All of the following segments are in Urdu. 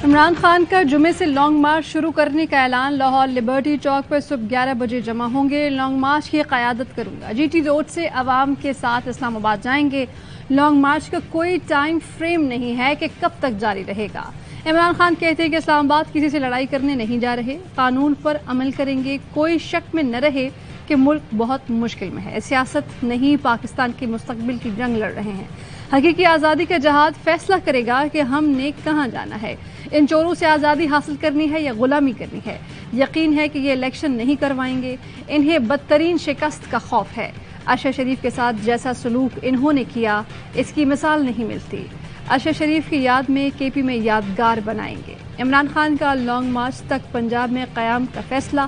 عمران خان کا جمعے سے لانگ مارچ شروع کرنے کا اعلان۔ لاہور لبرٹی چوک پر صبح 11 بجے جمع ہوں گے۔ لانگ مارچ کی قیادت کروں گا۔ جی ٹی روڈ سے عوام کے ساتھ اسلام آباد جائیں گے۔ لانگ مارچ کا کوئی ٹائم فریم نہیں ہے کہ کب تک جاری رہے گا۔ عمران خان کہتے ہیں کہ اسلام آباد کسی سے لڑائی کرنے نہیں جا رہے، قانون پر عمل کریں گے۔ کوئی شک میں نہ رہے کہ ملک بہت مشکل میں ہے، سیاست نہیں پاکستان کے مستقبل کی جنگ لڑ رہے ہیں۔ حقیقی آزادی کا جہاد فیصلہ کرے گا کہ ہم نے کہاں جانا ہے، ان چوروں سے آزادی حاصل کرنی ہے یا غلامی کرنی ہے۔ یقین ہے کہ یہ الیکشن نہیں کروائیں گے، انہیں بدترین شکست کا خوف ہے۔ ارشد شریف کے ساتھ جیسا سلوک انہوں نے کیا، اس کی مثال نہیں ملتی۔ ارشد شریف کی یاد میں کے پی میں یادگار بنائیں گے۔ عمران خان کا لانگ مارچ تک پنجاب میں قیام کا فیصلہ،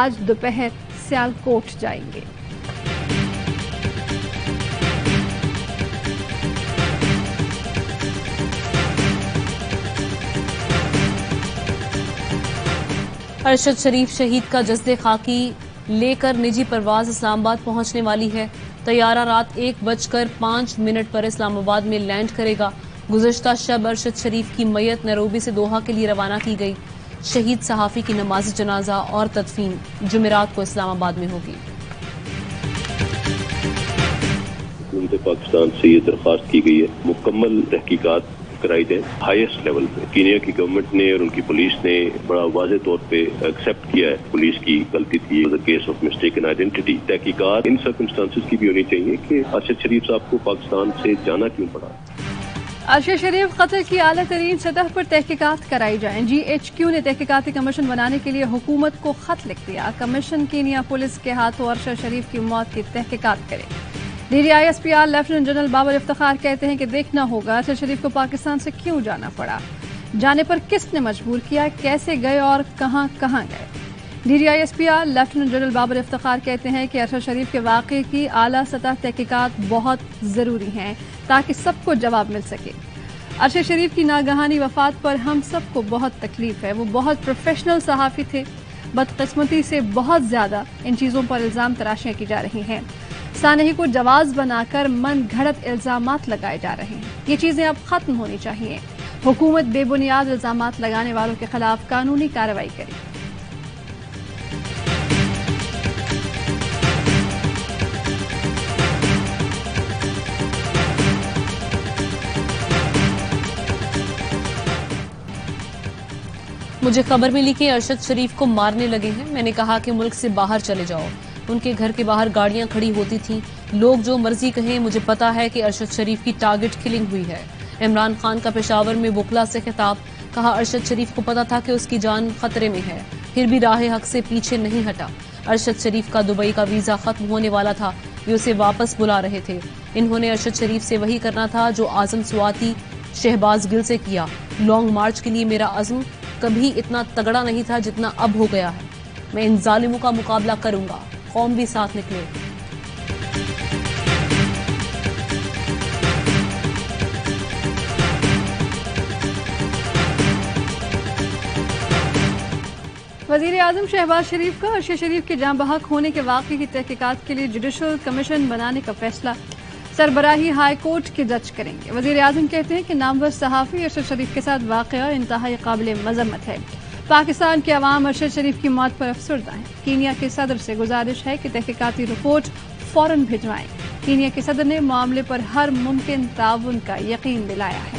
آج دوپہر سیالکوٹ جائیں گے۔ ارشد شریف شہید کا جسد خاکی لے کر نجی پرواز اسلام آباد پہنچنے والی ہے۔ طیارہ رات 1:05 پر اسلام آباد میں لینڈ کرے گا۔ گزشتہ شب ارشد شریف کی میت نیروبی سے دوحہ کے لیے روانہ کی گئی۔ شہید صحافی کی نماز جنازہ اور تدفین جمعرات کو اسلام آباد میں ہوگی۔ حکومت پاکستان سے یہ درخواست کی گئی ہے مکمل تحقیقات کرائی دیں ہائیسٹ لیول پہ۔ کینیا کی گورنمنٹ نے اور ان کی پولیس نے بڑا واضح طور پہ ایکسیپٹ کیا ہے پولیس کی غلطی تھی، کیس آف مسٹیکن آئیڈینٹی۔ تحقیقات ان سرکمسٹانسز کی بھی ہونی چاہیے کہ ارشد شریف صاحب کو پاکستان سے جانا کیوں پڑا۔ ارشد شریف قتل کی اعلیٰ ترین سطح پر تحقیقات کرائی جائیں۔ جی ایچ کیو نے تحقیقاتی کمیشن بنانے کے لیے حکومت کو خط لکھ دیا۔ کمیشن کینیا پولیس کے ہاتھوں ارشد شریف کی موت کی تحقیقات کرے۔ D D I S P R lieutenant general Babar Iftikhar کہتے ہیں کہ دیکھنا ہوگا ارشد شریف کو پاکستان سے کیوں جانا پڑا، جانے پر کس نے مجبور کیا، کیسے گئے اور کہاں کہاں گئے۔ D D I S P R lieutenant general Babar Iftikhar کہتے ہیں کہ ارشد شریف کے واقعے کی اعلیٰ سطح تحقیقات بہت ضروری ہیں تاکہ سب کو جواب مل سکے۔ ارشد شریف کی ناگہانی وفات پر ہم سب کو بہت تکلیف ہے۔ وہ بہت پروفیشنل صحافی تھے۔ بدقسمتی سے بہت زیادہ ان چیزوں پر الزام تراشیاں کی جا رہی ہیں، سانحے کو جواز بنا کر من گھڑت الزامات لگائے جا رہے ہیں۔ یہ چیزیں اب ختم ہونی چاہیے۔ حکومت بے بنیاد الزامات لگانے والوں کے خلاف قانونی کارروائی کرے۔ مجھے خبر ملی کہ ارشد شریف کو مارنے لگے ہیں۔ میں نے کہا کہ ملک سے باہر چلے جاؤ۔ ان کے گھر کے باہر گاڑیاں کھڑی ہوتی تھیں، لوگ جو مرضی کہیں، مجھے پتا ہے کہ ارشد شریف کی ٹارگٹ کلنگ ہوئی ہے۔ عمران خان کا پشاور میں وکلا سے خطاب، کہا ارشد شریف کو پتا تھا کہ اس کی جان خطرے میں ہے، پھر بھی راہ حق سے پیچھے نہیں ہٹا۔ ارشد شریف کا دبئی کا ویزا ختم ہونے والا تھا، یہ اسے واپس بلا رہے تھے۔ انہوں نے ارشد شریف سے وہی کرنا تھا جو اعظم سواتی شہباز گل سے کیا۔ لانگ مارچ کے لیے میرا عزم کبھی اتنا تگڑا نہیں تھا جتنا اب ہو گیا ہے۔ میں ان ظالموں کا مقابلہ کروں گا، قوم بھی ساتھ نکلے۔ وزیر اعظم شہباز شریف کا ارشد شریف کے جاں بحق ہونے کے واقعے کی تحقیقات کے لیے جوڈیشل کمیشن بنانے کا فیصلہ سربراہی ہائی کورٹ کے جج کریں گے۔ وزیر اعظم کہتے ہیں کہ نامور صحافی ارشد شریف کے ساتھ واقعہ انتہائی قابل مذمت ہے۔ پاکستان کے عوام ارشد شریف کی موت پر افسردہ ہیں۔ کینیا کے صدر سے گزارش ہے کہ تحقیقاتی رپورٹ فوراً بھجوائیں۔ کینیا کے صدر نے معاملے پر ہر ممکن تعاون کا یقین دلایا ہے۔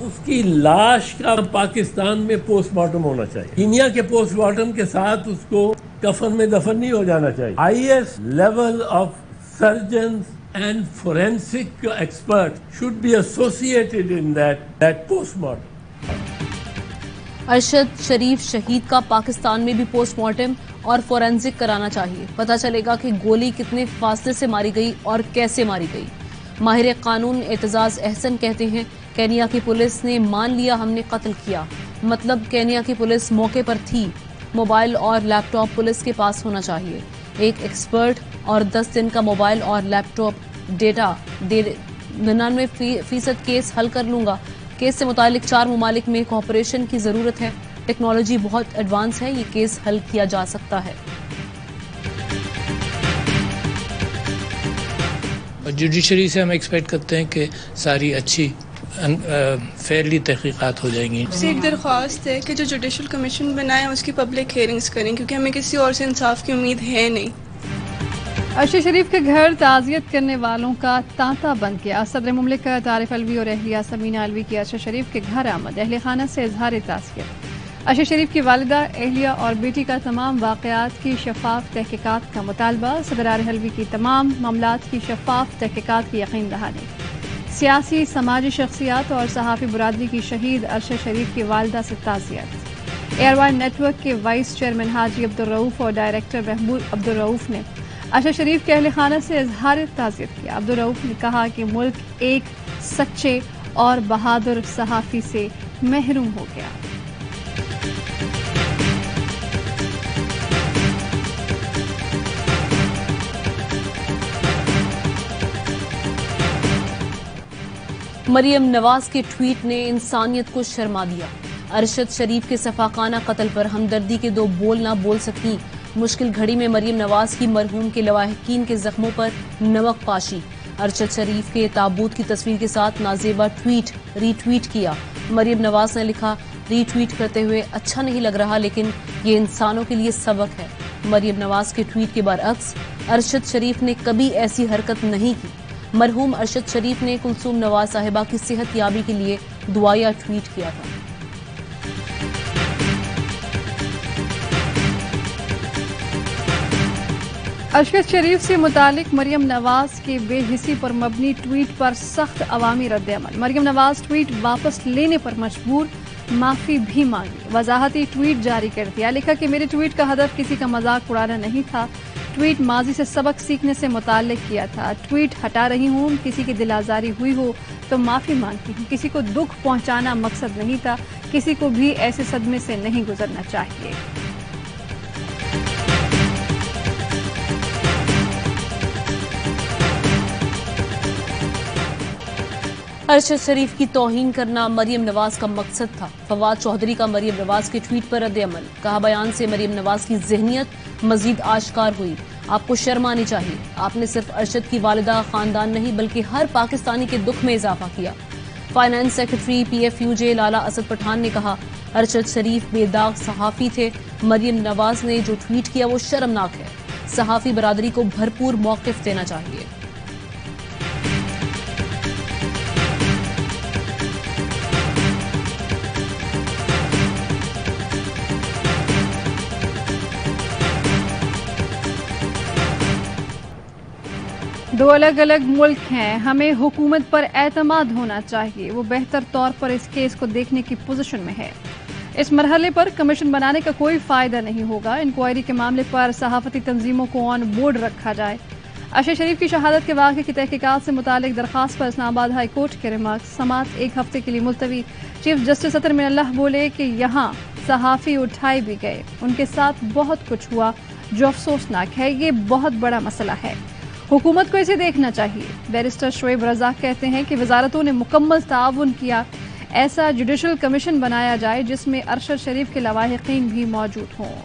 اس کی لاش کا پاکستان میں پوسٹ مارٹم ہونا چاہیے۔ کینیا کے پوسٹ مارٹم کے ساتھ اس کو کفن میں دفن نہیں ہو جانا چاہیے۔ Highest level of surgeons and forensic experts should be associated in that post-mortem. Arshad Sharif شہید کا پاکستان میں بھی پوسٹ مارٹم اور فورینسک کرانا چاہیے۔ پتہ چلے گا کہ گولی کتنے فاصلے سے ماری گئی اور کیسے ماری گئی۔ ماہر قانون اعتزاز احسن کہتے ہیں کینیا کی پولیس نے مان لیا ہم نے قتل کیا، مطلب کینیا کی پولیس موقع پر تھی۔ موبائل اور لیپ ٹاپ پولیس کے پاس ہونا چاہیے۔ ایک ایکسپرٹ اور 10 دن کا موبائل اور لیپ ٹاپ ڈیٹا 99% کیس حل کر لوں گا۔ کیس سے متعلق 4 ممالک میں کوآپریشن کی ضرورت ہے۔ ٹیکنالوجی بہت ایڈوانس ہے، یہ کیس حل کیا جا سکتا ہے۔ اور جوڈیشری سے ہم ایکسپیکٹ کرتے ہیں کہ ساری اچھی فیئرلی تحقیقات ہو جائیں گی. ایک درخواست ہے کہ جو جوڈیشل کمیشن بنائے اس کی پبلک ہیئرنگز کریں کیونکہ ہمیں کسی اور سے انصاف کی امید ہے نہیں. ارشد شریف کے گھر تعزیت کرنے والوں کا تانتا بند کیا. صدر مملکت عارف الوی اور اہلیہ سمینہ الوی کی ارشد شریف کے گھر آمد. اہل خانہ سے اظہار تعزیت. ارشد شریف کی والدہ، اہلیہ اور بیٹی کا تمام واقعات کی شفاف تحقیقات کا مطالبہ. صدر عارف الوی کی تمام معاملات کی شفاف تحقیقات کی یقین دہانی. سیاسی سماجی شخصیات اور صحافی برادری کی شہید ارشد شریف کی والدہ سے تعزیت. ایئر وائن نیٹ ورک کے وائس چیئرمین حاجی عبدالرؤف اور ڈائریکٹر محمود عبدالرؤف نے ارشد شریف کے اہل خانہ سے اظہار تعزیت کیا. عبدالرؤف نے کہا کہ ملک ایک سچے اور بہادر صحافی سے محروم ہو گیا. مریم نواز کے ٹویٹ نے انسانیت کو شرما دیا. ارشد شریف کے سفاکانہ قتل پر ہمدردی کے دو بول نہ بول سکی. مشکل گھڑی میں مریم نواز کی مرحوم کے لواحقین کے زخموں پر نمک پاشی. ارشد شریف کے تابوت کی تصویر کے ساتھ نازیبا ٹویٹ ری ٹویٹ کیا. مریم نواز نے لکھا ری ٹویٹ کرتے ہوئے اچھا نہیں لگ رہا لیکن یہ انسانوں کے لیے سبق ہے. مریم نواز کے ٹویٹ کے برعکس ارشد شریف نے کبھی ایسی حرکت نہیں کی. مرحوم ارشد شریف نے کلثوم نواز صاحبہ کی صحت یابی کے لیے دعائیہ ٹویٹ کیا تھا. ارشد شریف سے متعلق مریم نواز کے بے حسی پر مبنی ٹویٹ پر سخت عوامی رد عمل. مریم نواز ٹویٹ واپس لینے پر مجبور، معافی بھی مانگی. وضاحتی ٹویٹ جاری کر دیا. لکھا کہ میرے ٹویٹ کا ہدف کسی کا مذاق اڑانا نہیں تھا. ٹویٹ ماضی سے سبق سیکھنے سے متعلق کیا تھا. ٹویٹ ہٹا رہی ہوں. کسی کی دل آزاری ہوئی ہو تو معافی مانگتی ہوں. کسی کو دکھ پہنچانا مقصد نہیں تھا. کسی کو بھی ایسے صدمے سے نہیں گزرنا چاہیے. ارشد شریف کی توہین کرنا مریم نواز کا مقصد تھا. فواد چودھری کا مریم نواز کے ٹویٹ پر رد عمل. کہا بیان سے مریم نواز کی ذہنیت مزید آشکار ہوئی. آپ کو شرم آنی چاہیے. آپ نے صرف ارشد کی والدہ، خاندان نہیں بلکہ ہر پاکستانی کے دکھ میں اضافہ کیا. فائنانس سیکرٹری PFUJ لالا اسد پٹھان نے کہا ارشد شریف بے داغ صحافی تھے. مریم نواز نے جو ٹویٹ کیا وہ شرمناک ہے. صحافی برادری کو بھرپور موقف دینا چاہیے. دو الگ الگ ملک ہیں. ہمیں حکومت پر اعتماد ہونا چاہیے. وہ بہتر طور پر اس کیس کو دیکھنے کی پوزیشن میں ہے. اس مرحلے پر کمیشن بنانے کا کوئی فائدہ نہیں ہوگا. انکوائری کے معاملے پر صحافتی تنظیموں کو آن بورڈ رکھا جائے. ارشد شریف کی شہادت کے واقعے کی تحقیقات سے متعلق درخواست پر اسلام آباد ہائی کورٹ کے ریمارکس. سماعت 1 ہفتے کے لیے ملتوی. چیف جسٹس اطہر من اللہ بولے کہ یہاں صحافی اٹھائے بھی گئے. ان کے ساتھ بہت کچھ ہوا جو افسوسناک ہے. یہ بہت بڑا مسئلہ ہے. حکومت کو اسے دیکھنا چاہیے. بیرسٹر شعیب رزاق کہتے ہیں کہ وزارتوں نے مکمل تعاون کیا. ایسا جوڈیشل کمیشن بنایا جائے جس میں ارشد شریف کے لواحقین بھی موجود ہوں.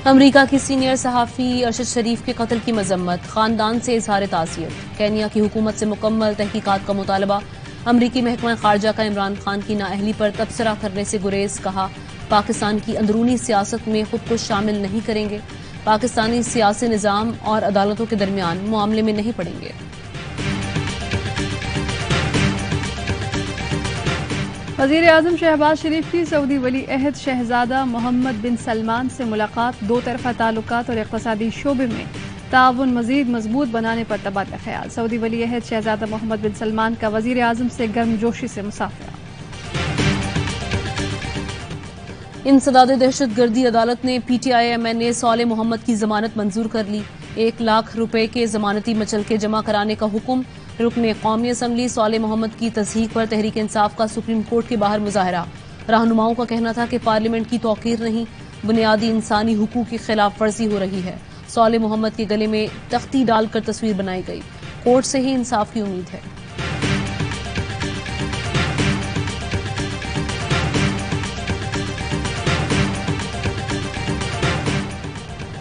امریکہ کی سینئر صحافی ارشد شریف کے قتل کی مذمت. خاندان سے اظہار تعزیت. کینیا کی حکومت سے مکمل تحقیقات کا مطالبہ. امریکی محکمہ خارجہ کا عمران خان کی نااہلی پر تبصرہ کرنے سے گریز. کہا پاکستان کی اندرونی سیاست میں خود کو شامل نہیں کریں گے. پاکستانی سیاسی نظام اور عدالتوں کے درمیان معاملے میں نہیں پڑیں گے. وزیر اعظم شہباز شریف کی سعودی ولی عہد شہزادہ محمد بن سلمان سے ملاقات. دو طرفہ تعلقات اور اقتصادی شعبے میں تعاون مزید مضبوط بنانے پر تبادلہ خیال. سعودی ولی عہد شہزادہ محمد بن سلمان کا وزیر اعظم سے گرم جوشی سے مصافحہ. انسداد دہشت گردی عدالت نے PTI MNA صالح محمد کی ضمانت منظور کر لی. 1 لاکھ روپے کے ضمانتی مچلکے جمع کرانے کا حکم. رکن قومی اسمبلی صالح محمد کی تصدیق پر تحریک انصاف کا سپریم کورٹ کے باہر مظاہرہ. رہنماؤں کا کہنا تھا کہ پارلیمنٹ کی توقیر نہیں، بنیادی انسانی حقوق کی خلاف ورزی ہو رہی ہے. صالح محمد کے گلے میں تختی ڈال کر تصویر بنائی گئی. کورٹ سے ہی انصاف کی امید ہے.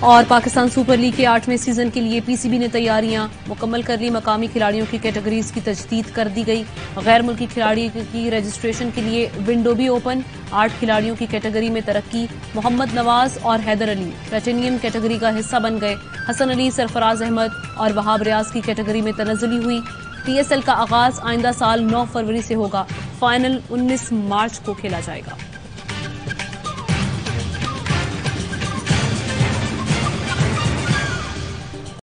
اور پاکستان سپر لیگ کے 8ویں سیزن کے لیے پی سی بی نے تیاریاں مکمل کر لی. مقامی کھلاڑیوں کی کیٹیگریز کی تجدید کر دی گئی. غیر ملکی کھلاڑی کی رجسٹریشن کے لیے ونڈو بھی اوپن. 8 کھلاڑیوں کی کیٹیگری میں ترقی. محمد نواز اور حیدر علی پلیٹینیم کیٹیگری کا حصہ بن گئے. حسن علی، سرفراز احمد اور وہاب ریاض کی کیٹیگری میں تنزلی ہوئی. ٹی ایس ایل کا آغاز آئندہ سال 9 فروری سے ہوگا. فائنل 19 مارچ کو کھیلا جائے گا.